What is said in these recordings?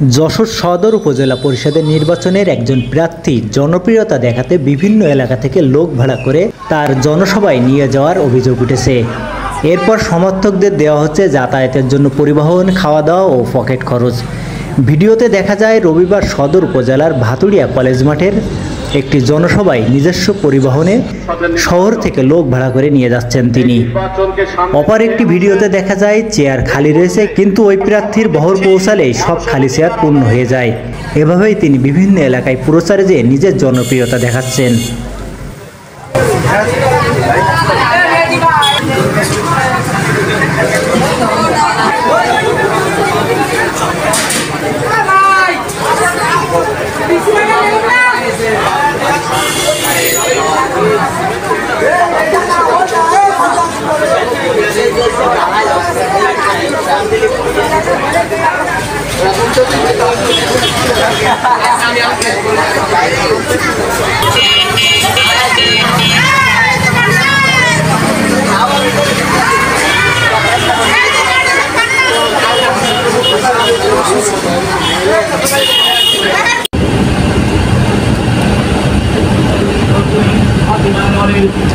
যশোর সদর উপজেলা পরিষদের নির্বাচনের একজন প্রার্থী জনপ্রিয়তা দেখাতে বিভিন্ন এলাকা থেকে লোক ভাড়া করে তার জনসভায় নিয়ে যাওয়ার অভিযোগ উঠেছে। এরপর সমর্থকদের দেওয়া হচ্ছে যাতায়াতের জন্য পরিবহন, খাওয়া দাওয়া ও পকেট খরচ। ভিডিওতে দেখা যায় রবিবার সদর উপজেলার ভাতুড়িয়া কলেজ মাঠের একটি জনসভায় নিজস্ব পরিবহনে শহর থেকে লোক ভাড়া করে নিয়ে যাচ্ছেন তিনি। অপর একটি ভিডিওতে দেখা যায় চেয়ার খালি রয়েছে, কিন্তু ওই প্রার্থীর বহর পৌঁছালেই সব খালি চেয়ার পূর্ণ হয়ে যায়। এভাবেই তিনি বিভিন্ন এলাকায় প্রচারে যেয়ে নিজের জনপ্রিয়তা দেখাচ্ছেন।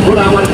ঘোড়া আমার